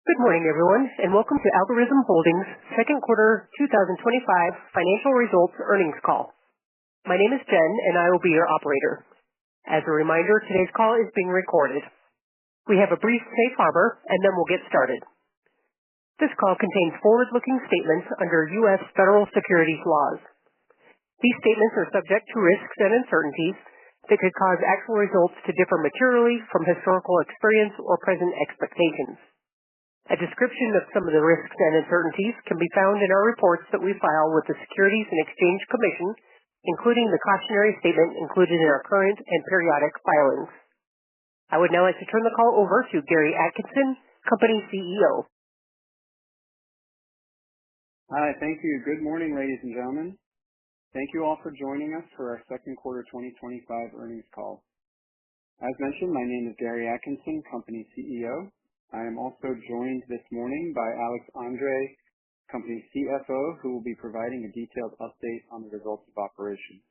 Good morning, everyone, and welcome to Algorhythm Holdings' second quarter 2025 financial results earnings call. My name is Jen, and I will be your operator. As a reminder, today's call is being recorded. We have a brief safe harbor, and then we'll get started. This call contains forward-looking statements under U.S. federal securities laws. These statements are subject to risks and uncertainties that could cause actual results to differ materially from historical experience or present expectations. A description of some of the risks and uncertainties can be found in our reports that we file with the Securities and Exchange Commission, including the cautionary statement included in our current and periodic filings. I would now like to turn the call over to Gary Atkinson, Company CEO. Hi, thank you. Good morning, ladies and gentlemen. Thank you all for joining us for our second quarter 2025 earnings call. As mentioned, my name is Gary Atkinson, Company CEO. I am also joined this morning by Alex Andre, Company CFO, who will be providing a detailed update on the results of operations.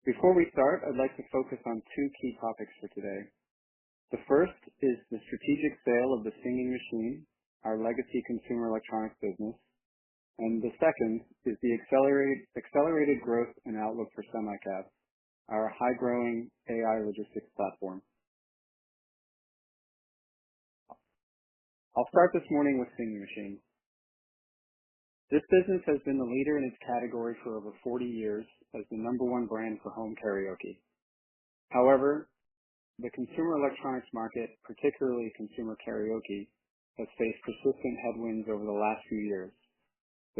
Before we start, I'd like to focus on two key topics for today. The first is the strategic sale of the Singing Machine, our legacy consumer electronics business, and the second is the accelerated growth and outlook for SemiCab, our high-growing AI logistics platform. I'll start this morning with Singing Machine. This business has been the leader in its category for over 40 years as the number one brand for home karaoke. However, the consumer electronics market, particularly consumer karaoke, has faced persistent headwinds over the last few years.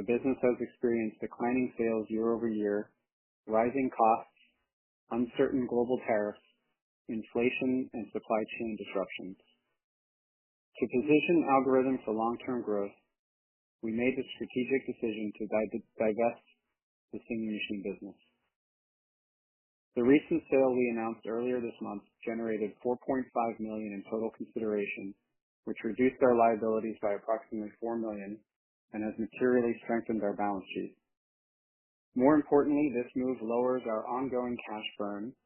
The business has experienced declining sales year over year, rising costs, uncertain global tariffs, inflation, and supply chain disruptions. To position Algorhythm for long-term growth, we made the strategic decision to divest the Singing Machine business. The recent sale we announced earlier this month generated $4.5 million in total consideration, which reduced our liabilities by approximately $4 million and has materially strengthened our balance sheet. More importantly, this move lowers our ongoing cash burn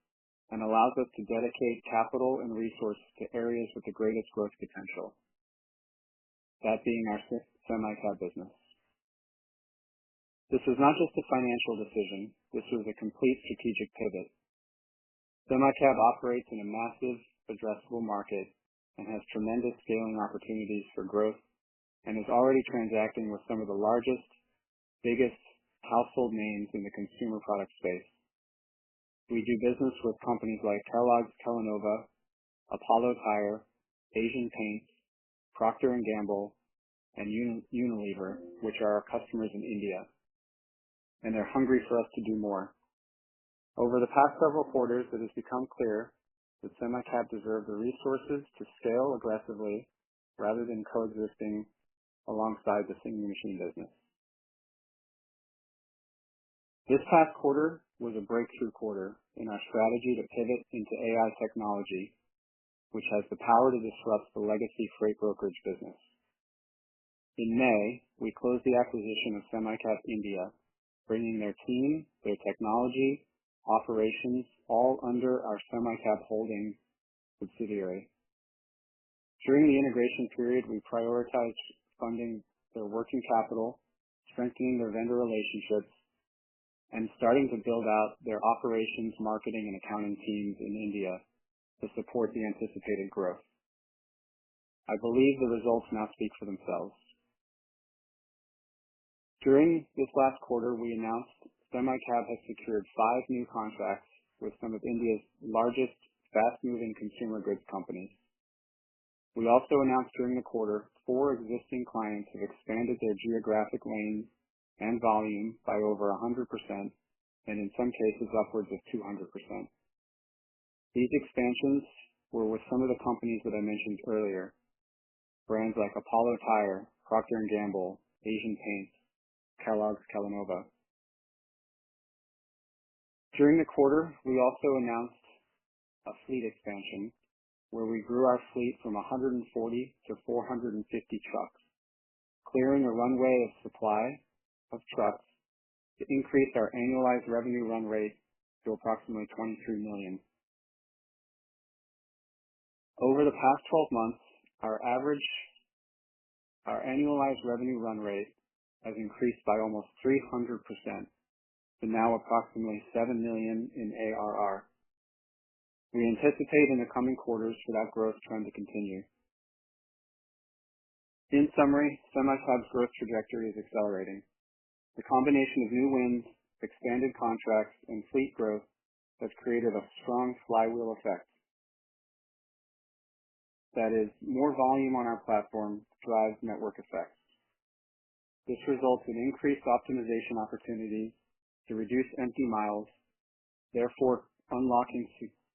and allows us to dedicate capital and resources to areas with the greatest growth potential, that being our SemiCab business. This was not just a financial decision, this was a complete strategic pivot. SemiCab operates in a massive, addressable market and has tremendous scaling opportunities for growth and is already transacting with some of the largest, biggest household names in the consumer product space. We do business with companies like Kellogg's Kellanova, Apollo Tire, Asian Paints, Procter & Gamble, and Unilever, which are our customers in India, and they're hungry for us to do more. Over the past several quarters, it has become clear that SemiCab deserved the resources to scale aggressively rather than coexisting alongside the Singing Machine business. This past quarter was a breakthrough quarter in our strategy to pivot into AI technology, which has the power to disrupt the legacy freight brokerage business. In May, we closed the acquisition of SemiCab India, bringing their team, their technology, operations, all under our SemiCab Holdings subsidiary. During the integration period, we prioritized funding their working capital, strengthening their vendor relationships, and starting to build out their operations, marketing, and accounting teams in India to support the anticipated growth. I believe the results now speak for themselves. During this last quarter, we announced SemiCab has secured 5 new contracts with some of India's largest fast-moving consumer goods companies. We also announced during the quarter 4 existing clients have expanded their geographic lanes and volume by over 100%, and in some cases upwards of 200%. These expansions were with some of the companies that I mentioned earlier, brands like Apollo Tire, Procter & Gamble, Asian Paints, Kellogg's Kellanova. During the quarter, we also announced a fleet expansion where we grew our fleet from 140 to 450 trucks, clearing a runway of supply of trucks to increase our annualized revenue run rate to approximately $23 million. Over the past 12 months, our average our annualized revenue run rate has increased by almost 300% to now approximately $7 million in ARR. We anticipate in the coming quarters for that growth trend to continue. In summary, SemiCab's growth trajectory is accelerating. The combination of new wins, expanded contracts, and fleet growth has created a strong flywheel effect. That is, more volume on our platform drives network effects. This results in increased optimization opportunities to reduce empty miles, therefore unlocking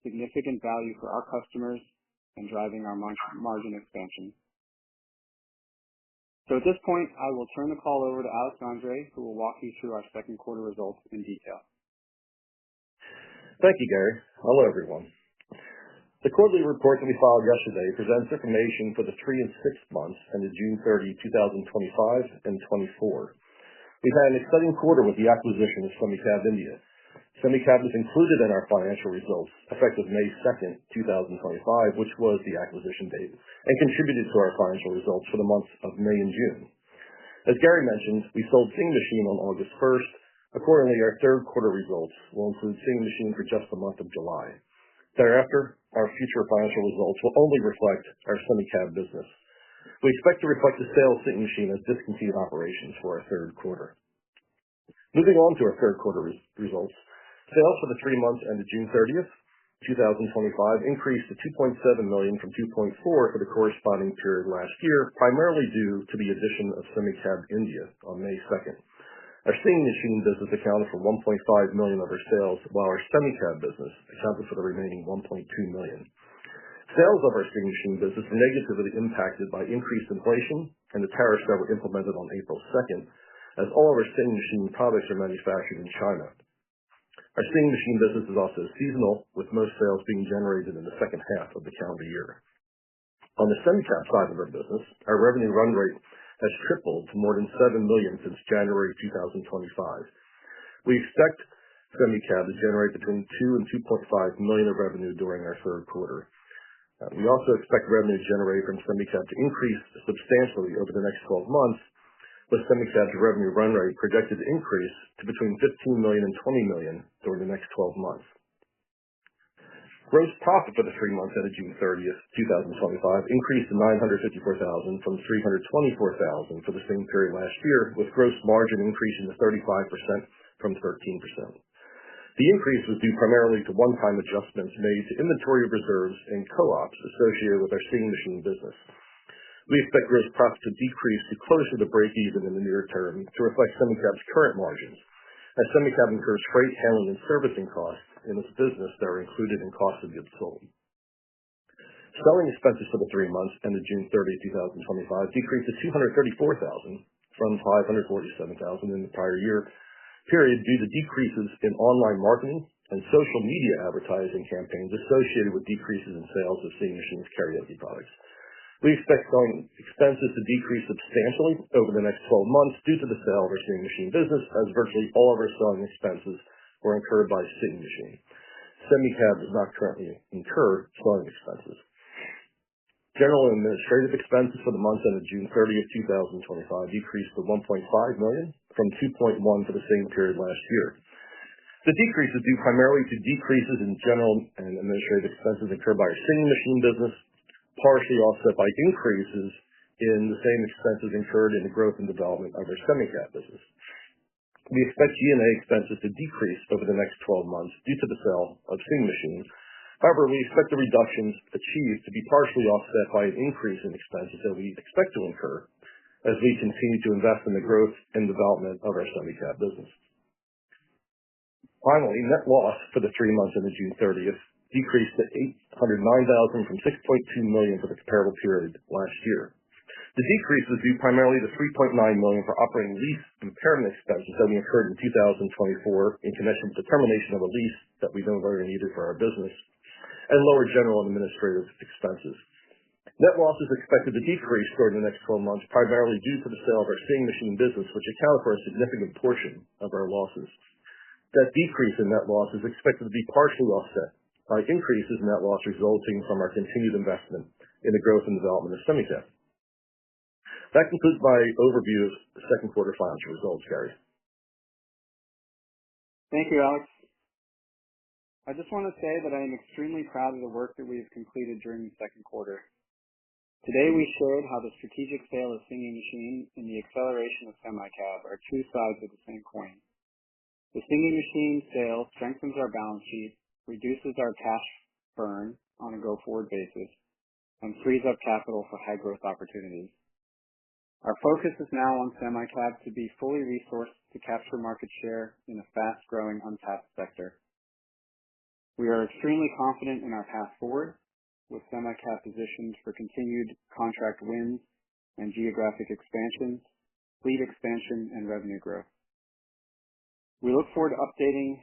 significant value for our customers and driving our margin expansion. So at this point, I will turn the call over to Alexandre, who will walk you through our second quarter results in detail. Thank you, Gary. Hello, everyone. The quarterly report that we filed yesterday presents information for the 3 and 6 months ended June 30, 2025 and 24. We've had an exciting quarter with the acquisition of SemiCab India. SemiCab is included in our financial results effective May 2nd, 2025, which was the acquisition date, and contributed to our financial results for the months of May and June. As Gary mentioned, we sold Singing Machine on August 1st. Accordingly, our third quarter results will include Singing Machine for just the month of July. Thereafter, our future financial results will only reflect our SemiCab business. We expect to reflect the sale of Singing Machine as discontinued operations for our third quarter. Moving on to our third quarter results, sales for the 3 months ended June 30th, 2025 increased to $2.7 million from $2.4 million for the corresponding period last year, primarily due to the addition of SemiCab India on May 2nd. Our Singing Machine business accounted for $1.5 million of our sales, while our SemiCab business accounted for the remaining $1.2 million. Sales of our Singing Machine business were negatively impacted by increased inflation and the tariffs that were implemented on April 2nd, as all of our Singing Machine products are manufactured in China. Our Singing Machine business is also seasonal, with most sales being generated in the second half of the calendar year. On the SemiCab side of our business, our revenue run rate has tripled to more than $7 million since January 2025. We expect SemiCab to generate between $2 and $2.5 million of revenue during our third quarter. We also expect revenue generated from SemiCab to increase substantially over the next 12 months, with SemiCab's revenue run rate projected to increase to between $15 million and $20 million during the next 12 months. Gross profit for the 3 months ended June 30th, 2025 increased to $954,000 from $324,000 for the same period last year, with gross margin increasing to 35% from 13%. The increase was due primarily to one-time adjustments made to inventory reserves and co-ops associated with our Singing Machine business. We expect gross profit to decrease to closer to break-even in the near term to reflect SemiCab's current margins, as SemiCab incurs freight handling and servicing costs in its business that are included in cost of goods sold. Selling expenses for the 3 months ended June 30, 2025 decreased to $234,000 from $547,000 in the prior year period due to decreases in online marketing and social media advertising campaigns associated with decreases in sales of Singing Machine's karaoke products. We expect selling expenses to decrease substantially over the next 12 months due to the sale of our Singing Machine business, as virtually all of our selling expenses were incurred by Singing Machine. SemiCab does not currently incur selling expenses. General and administrative expenses for the months ended June 30th, 2025 decreased to $1.5 million from $2.1 million for the same period last year. The decrease is due primarily to decreases in general and administrative expenses incurred by our Singing Machine business, partially offset by increases in the same expenses incurred in the growth and development of our SemiCab business. We expect G&A expenses to decrease over the next 12 months due to the sale of Singing Machine. However, we expect the reductions achieved to be partially offset by an increase in expenses that we expect to incur as we continue to invest in the growth and development of our SemiCab business. Finally, net loss for the 3 months ended June 30th decreased to $809,000 from $6.2 million for the comparable period last year. The decrease was due primarily to $3.9 million for operating lease impairment expenses that we incurred in 2024 in connection with the termination of a lease that we no longer needed for our business, and lower general and administrative expenses. Net loss is expected to decrease during the next 12 months, primarily due to the sale of our Singing Machine business, which accounted for a significant portion of our losses. That decrease in net loss is expected to be partially offset by increases in net loss resulting from our continued investment in the growth and development of SemiCab. That concludes my overview of the second quarter financial results, Gary. Thank you, Alex. I just want to say that I am extremely proud of the work that we have completed during the second quarter. Today we shared how the strategic sale of Singing Machine and the acceleration of SemiCab are two sides of the same coin. The Singing Machine sale strengthens our balance sheet, reduces our cash burn on a go-forward basis, and frees up capital for high-growth opportunities. Our focus is now on SemiCab to be fully resourced to capture market share in a fast-growing untapped sector. We are extremely confident in our path forward, with SemiCab positioned for continued contract wins and geographic expansions, fleet expansion, and revenue growth. We look forward to updating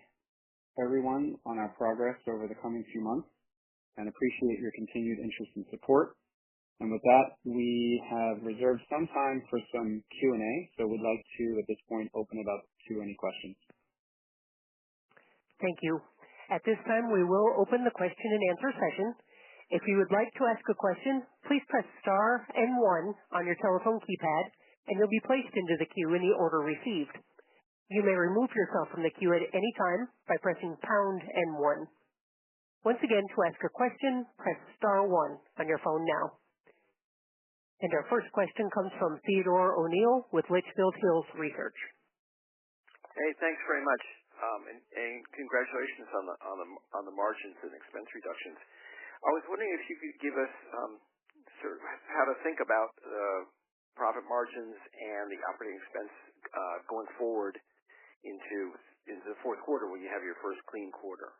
everyone on our progress over the coming few months and appreciate your continued interest and support. And with that, we have reserved some time for some Q&A, so we'd like to, at this point, open it up to any questions. Thank you. At this time, we will open the question and answer session. If you would like to ask a question, please press star and 1 on your telephone keypad, and you'll be placed into the queue in the order received. You may remove yourself from the queue at any time by pressing pound and 1. Once again, to ask a question, press star 1 on your phone now. And our first question comes from Theodore O'Neill with Litchfield Hills Research. Hey, thanks very much, and congratulations on the margins and expense reductions. I was wondering if you could give us sort of how to think about profit margins and the operating expense going forward into the fourth quarter when you have your first clean quarter.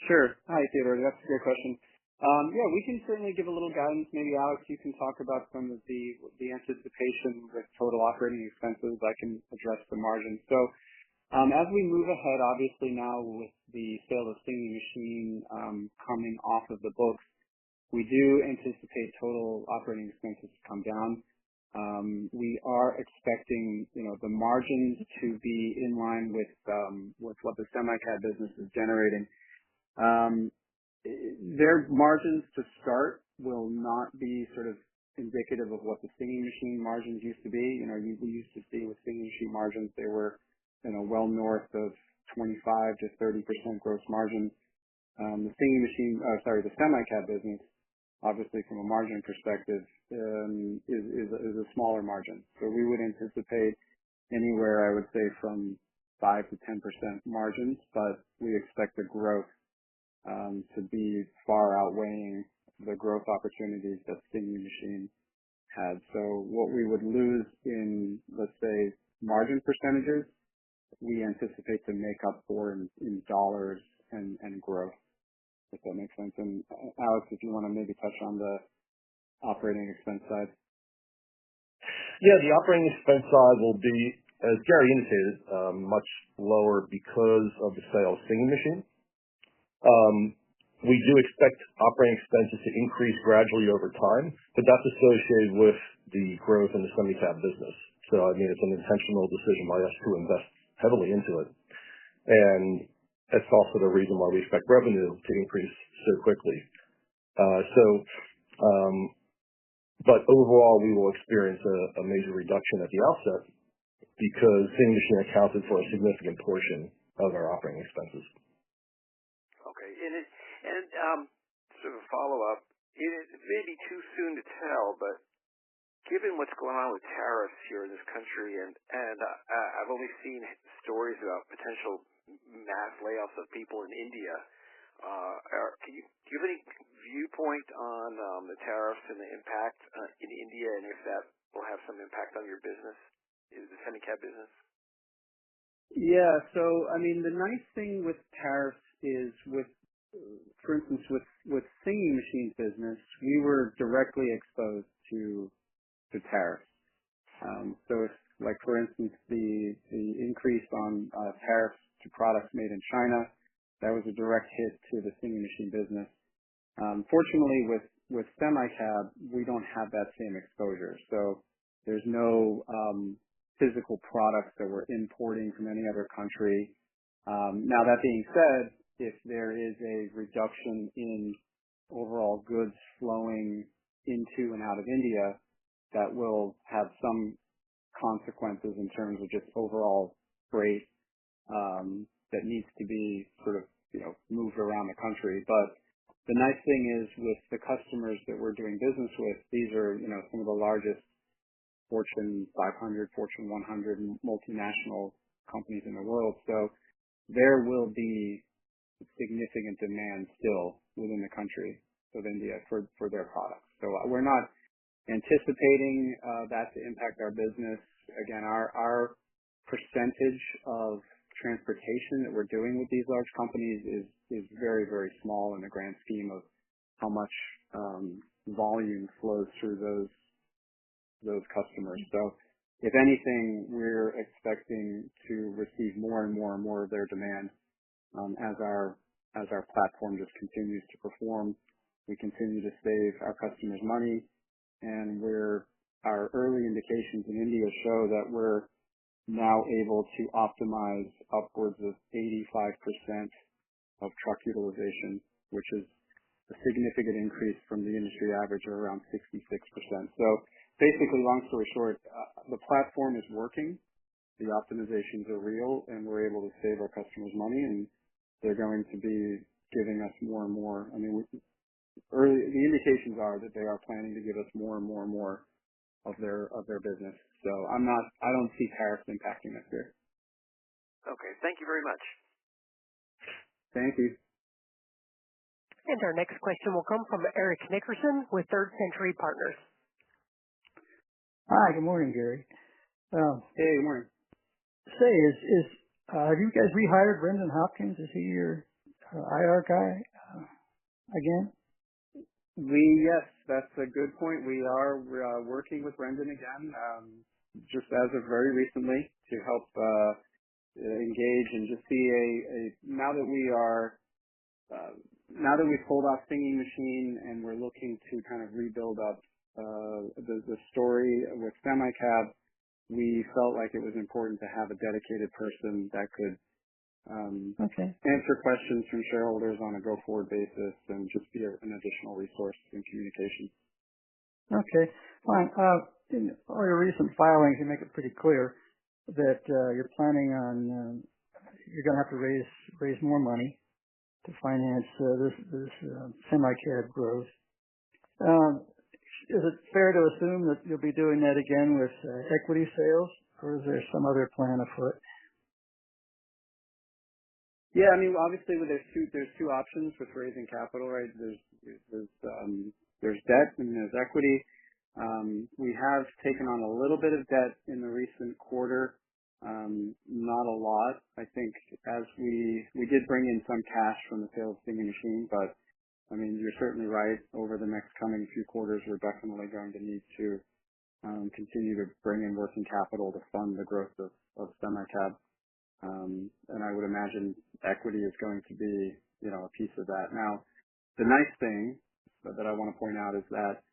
Sure. Hi, Theodore. That's a great question. Yeah, we can certainly give a little guidance. Maybe, Alex, you can talk about some of the anticipation with total operating expenses. I can address the margin. So, as we move ahead, obviously now with the sale of Singing Machine coming off of the books, we do anticipate total operating expenses to come down. We are expecting, the margins to be in line with what the SemiCab business is generating. Their margins to start will not be sort of indicative of what the Singing Machine margins used to be. We used to see with Singing Machine margins, they were well north of 25 to 30% gross margin. The SemiCab business, obviously from a margin perspective, is a smaller margin. So we would anticipate anywhere, I would say, from 5 to 10% margins, but we expect the growth to be far outweighing the growth opportunities that Singing Machine had. So what we would lose in, let's say, margin percentages, we anticipate to make up for in dollars and growth, if that makes sense. And Alex, if you want to maybe touch on the operating expense side. Yeah, the operating expense side will be, as Gary indicated, much lower because of the sale of Singing Machine. We do expect operating expenses to increase gradually over time, but that's associated with the growth in the SemiCab business. So, it's an intentional decision by us to invest heavily into it. And that's also the reason why we expect revenue to increase so quickly. But overall, we will experience a major reduction at the outset because Singing Machine accounted for a significant portion of our operating expenses. Okay. And sort of a follow-up, it may be too soon to tell, but given what's going on with tariffs here in this country, and I've only seen stories about potential mass layoffs of people in India, do you have any viewpoint on the tariffs and the impact in India, and if that will have some impact on your business, the SemiCab business? Yeah. So, the nice thing with tariffs is for instance, with Singing Machine's business, we were directly exposed to tariffs. So if, like, for instance, the increase on tariffs to products made in China, that was a direct hit to the Singing Machine business. Fortunately, with SemiCab, we don't have that same exposure. So there's no physical products that we're importing from any other country. Now, that being said, if there is a reduction in overall goods flowing into and out of India that will have some consequences in terms of just overall freight that needs to be sort of, moved around the country. But the nice thing is with the customers that we're doing business with, these are, some of the largest Fortune 500, Fortune 100 multinational companies in the world. So there will be significant demand still within the country of India for their products. So we're not anticipating that to impact our business. Again, our percentage of transportation that we're doing with these large companies is very, very small in the grand scheme of how much volume flows through those customers. So if anything, we're expecting to receive more and more and more of their demand as our platform just continues to perform. We continue to save our customers money, and our early indications in India show that we're now able to optimize upwards of 85% of truck utilization, which is a significant increase from the industry average of around 66%. So basically, long story short, the platform is working, the optimizations are real, and we're able to save our customers money, and they're going to be giving us more and more. I mean, the indications are that they are planning to give us more and more and more of their business. So I don't see tariffs impacting us here. Okay. Thank you very much. Thank you. And our next question will come from Eric Nickerson with Third Century Partners. Hi, good morning, Gary. Hey, good morning. Say, have you guys rehired Brendan Hopkins? Is he your IR guy again? Yes, that's a good point. We are working with Brendan again, just as of very recently, to help engage and just see now that we've pulled off Singing Machine and we're looking to kind of rebuild up the story with SemiCab, we felt like it was important to have a dedicated person that could answer questions from shareholders on a go-forward basis and just be an additional resource in communication. Okay, fine. In all your recent filings, you make it pretty clear that you're planning on you're going to have to raise more money to finance this SemiCab growth. Is it fair to assume that you'll be doing that again with equity sales, or is there some other plan afoot? Yeah, I mean, obviously, there's two options with raising capital, right? There's debt and there's equity. We have taken on a little bit of debt in the recent quarter, not a lot. I think as we did bring in some cash from the sale of Singing Machine, but I mean, you're certainly right. Over the next coming few quarters, we're definitely going to need to continue to bring in working capital to fund the growth of SemiCab. And I would imagine equity is going to be, a piece of that. Now, the nice thing that I want to point out is that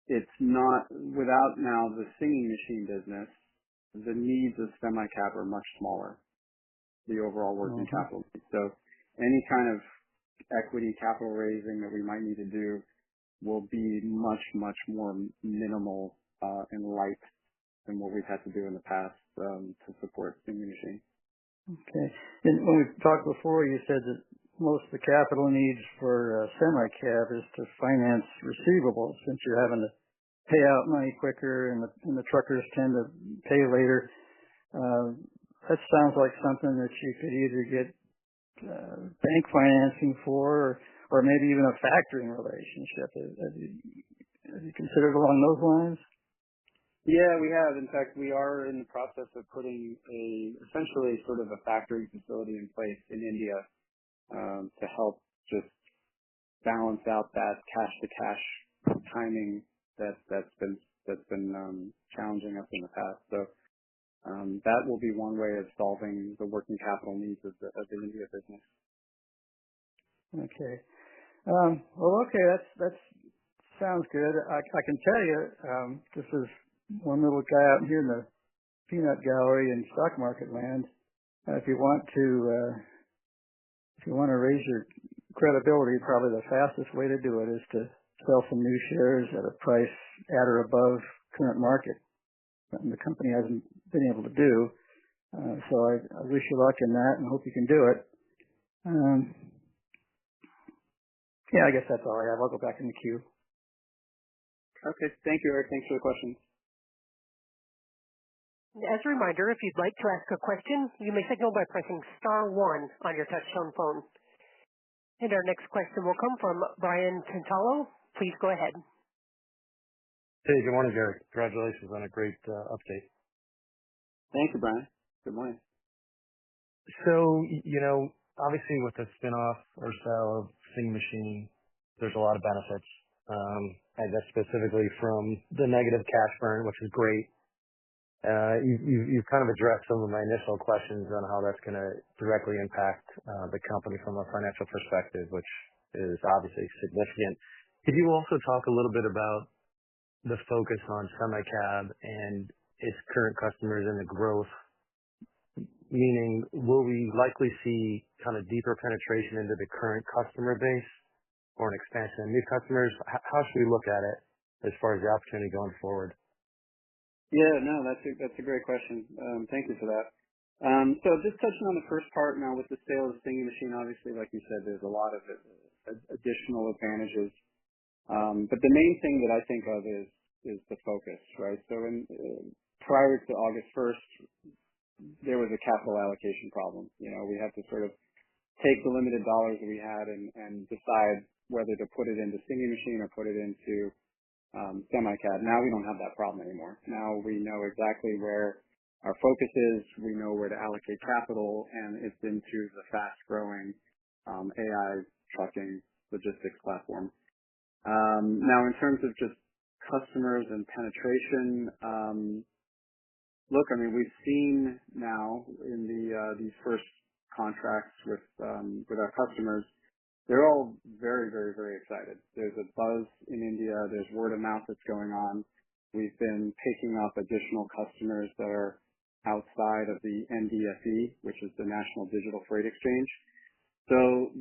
it's not, without now the Singing Machine business, the needs of SemiCab are much smaller, the overall working capital. So any kind of equity capital raising that we might need to do will be much, much more minimal and light than what we've had to do in the past to support Singing Machine. Okay. And when we talked before, you said that most of the capital needs for SemiCab is to finance receivables, since you're having to pay out money quicker and the truckers tend to pay later. That sounds like something that you could either get bank financing for, or maybe even a factoring relationship. Have you considered along those lines? Yeah, we have. In fact, we are in the process of putting essentially sort of a factoring facility in place in India to help just balance out that cash-to-cash timing that's been challenging us in the past. So that will be one way of solving the working capital needs of the India business. Okay. Well, okay, that sounds good. I can tell you, this is one little guy out here in the peanut gallery in stock market land. If you want to raise your credibility, probably the fastest way to do it is to sell some new shares at a price at or above current market. And the company hasn't been able to do. So I wish you luck in that and hope you can do it. I guess that's all I have. I'll go back in the queue. Okay. Thank you, Eric. Thanks for the questions. As a reminder, if you'd like to ask a question, you may signal by pressing star 1 on your touchtone phone. And our next question will come from Brian Tantalo. Please go ahead. Hey, good morning, Gary. Congratulations on a great update. Thank you, Brian. Good morning. So, obviously with the spinoff or sale of Singing Machine, there's a lot of benefits. I guess specifically from the negative cash burn, which is great. You've kind of addressed some of my initial questions on how that's going to directly impact the company from a financial perspective, which is obviously significant. Could you also talk a little bit about the focus on SemiCab and its current customers and the growth? Meaning, will we likely see kind of deeper penetration into the current customer base or an expansion of new customers? How should we look at it as far as the opportunity going forward? Yeah, no, that's a great question. Thank you for that. So just touching on the first part now with the sale of the Singing Machine, obviously, like you said, there's a lot of additional advantages. But the main thing that I think of is the focus, right? So prior to August 1st, there was a capital allocation problem. We had to sort of take the limited dollars that we had and decide whether to put it into Singing Machine or put it into SemiCab. Now we don't have that problem anymore. Now we know exactly where our focus is. We know where to allocate capital, and it's into the fast-growing AI trucking logistics platform. Now, in terms of just customers and penetration, look, I mean, we've seen now in these first contracts with our customers, they're all very, very, very excited. There's a buzz in India. There's word of mouth that's going on. We've been picking up additional customers that are outside of the NDFE, which is the National Digital Freight Exchange. So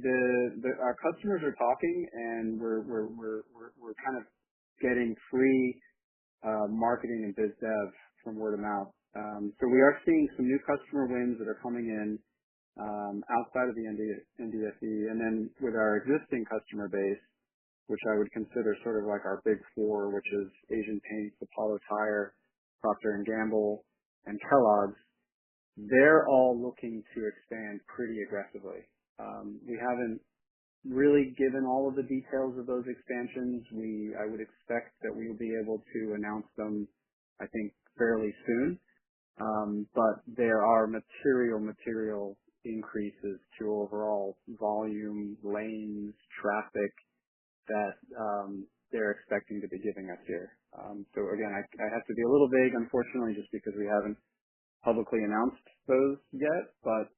our customers are talking, and we're kind of getting free marketing and biz dev from word of mouth. So we are seeing some new customer wins that are coming in outside of the NDFE, and then with our existing customer base, which I would consider sort of like our big four, which is Asian Paints, Apollo Tire, Procter & Gamble, and Kellogg's, they're all looking to expand pretty aggressively. We haven't really given all of the details of those expansions. I would expect that we will be able to announce them, I think, fairly soon. But there are material increases to overall volume, lanes, traffic that they're expecting to be giving us here. So again, I have to be a little vague, unfortunately, just because we haven't publicly announced those yet. But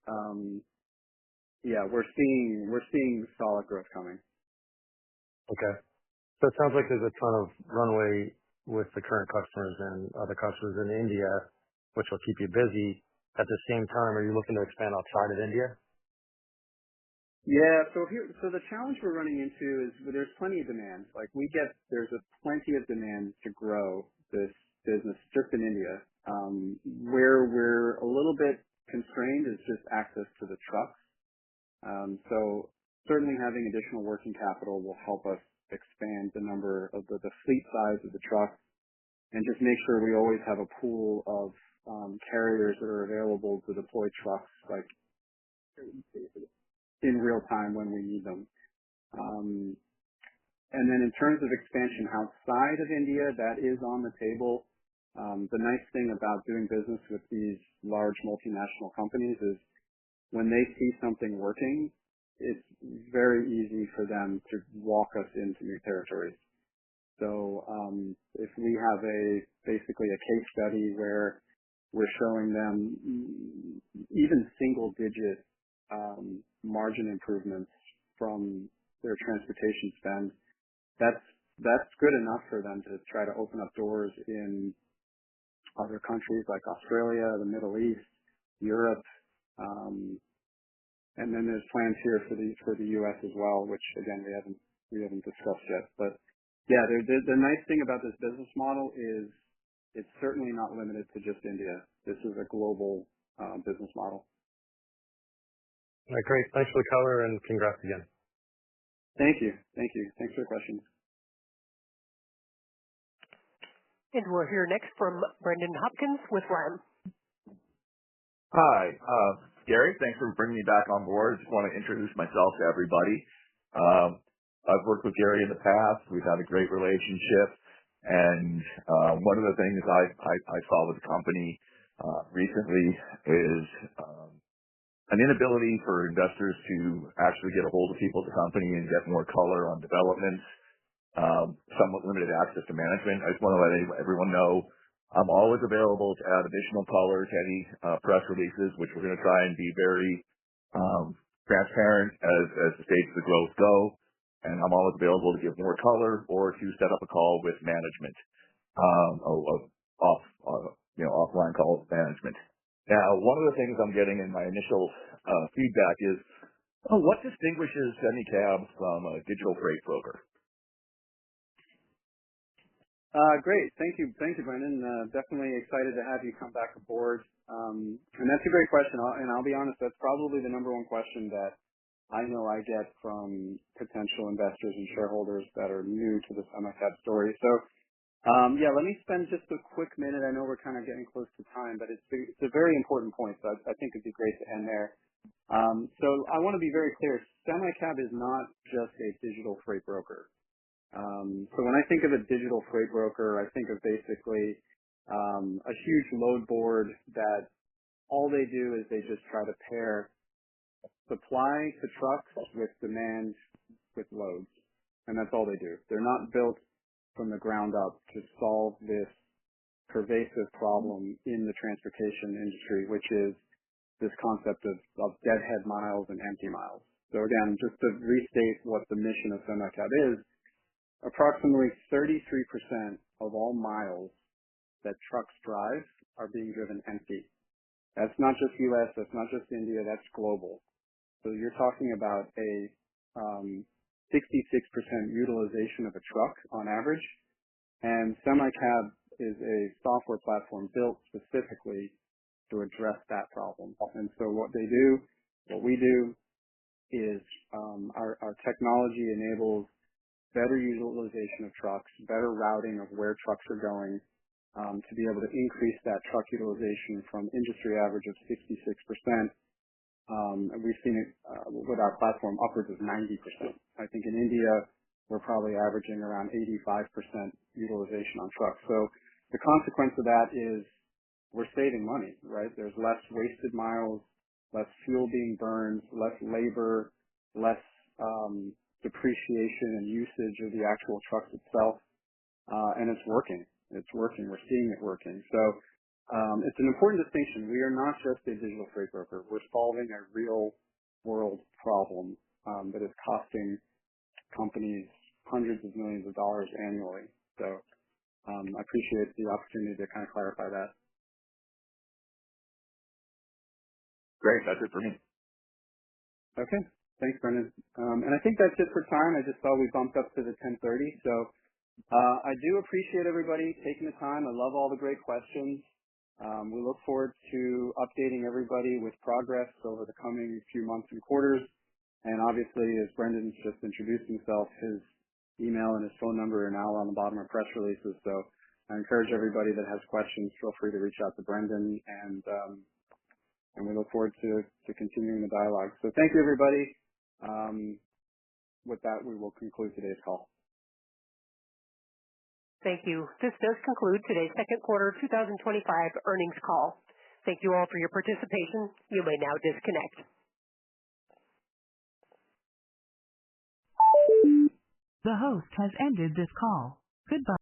we're seeing solid growth coming. Okay. So it sounds like there's a ton of runway with the current customers and other customers in India, which will keep you busy. At the same time, are you looking to expand outside of India? Yeah. So the challenge we're running into is there's plenty of demand. Like there's plenty of demand to grow this business just in India. Where we're a little bit constrained is just access to the trucks. So certainly having additional working capital will help us expand the number of the fleet size of the trucks, and just make sure we always have a pool of carriers that are available to deploy trucks like in real time when we need them. And then in terms of expansion outside of India, that is on the table. The nice thing about doing business with these large multinational companies is when they see something working, it's very easy for them to walk us into new territories. So if we have basically a case study where we're showing them even single-digit margin improvements from their transportation spend, that's good enough for them to try to open up doors in other countries like Australia, the Middle East, Europe, and then there's plans here for the U.S. as well, which again we haven't discussed yet. But Yeah, the nice thing about this business model is it's certainly not limited to just India. This is a global business model. All right, great. Thanks for the color and congrats again. Thank you. Thanks for the questions. And we'll hear next from Brendan Hopkins with RAM. Hi, Gary. Thanks for bringing me back on board. Just want to introduce myself to everybody. I've worked with Gary in the past. We've had a great relationship, and one of the things I saw with the company recently is an inability for investors to actually get a hold of people at the company and get more color on developments. Somewhat limited access to management. I just want to let everyone know I'm always available to add additional color to any press releases, which we're going to try and be very transparent as the stage of the growth go. And I'm always available to give more color or to set up a call with management, offline call with management. Now, one of the things I'm getting in my initial feedback is, what distinguishes SemiCab from a digital freight broker? Great. Thank you, Brendan. Definitely excited to have you come back aboard. And that's a great question. And I'll be honest, that's probably the number one question that I know I get from potential investors and shareholders that are new to the SemiCab story. So, let me spend just a quick minute. I know we're kind of getting close to time, but it's a very important point. So I think it'd be great to end there. So I want to be very clear. SemiCab is not just a digital freight broker. So when I think of a digital freight broker, I think of basically a huge load board that all they do is they just try to pair supply to trucks with demand with loads. And that's all they do. They're not built from the ground up to solve this pervasive problem in the transportation industry, which is this concept of deadhead miles and empty miles. So again, just to restate what the mission of SemiCab is, approximately 33% of all miles that trucks drive are being driven empty. That's not just U.S., that's not just India, that's global. So you're talking about a 66% utilization of a truck on average, and SemiCab is a software platform built specifically to address that problem. And so what we do is our technology enables better utilization of trucks, better routing of where trucks are going, to be able to increase that truck utilization from industry average of 66%. And we've seen it with our platform upwards of 90%. I think in India, we're probably averaging around 85% utilization on trucks. So the consequence of that is we're saving money, right? There's less wasted miles, less fuel being burned, less labor, less depreciation and usage of the actual trucks itself. And it's working. It's working. We're seeing it working. So it's an important distinction. We are not just a digital freight broker. We're solving a real world problem that is costing companies hundreds of millions of dollars annually. So I appreciate the opportunity to kind of clarify that. Great. That's it for me. Okay. Thanks, Brendan. And I think that's it for time. I just saw we bumped up to the 10:30. So I do appreciate everybody taking the time. I love all the great questions. We look forward to updating everybody with progress over the coming few months and quarters. And obviously, as Brendan's just introduced himself, his email and his phone number are now on the bottom of press releases. So I encourage everybody that has questions, feel free to reach out to Brendan, and we look forward to continuing the dialogue. So thank you, everybody. With that, we will conclude today's call. Thank you. This does conclude today's second quarter 2025 earnings call. Thank you all for your participation. You may now disconnect. The host has ended this call. Goodbye.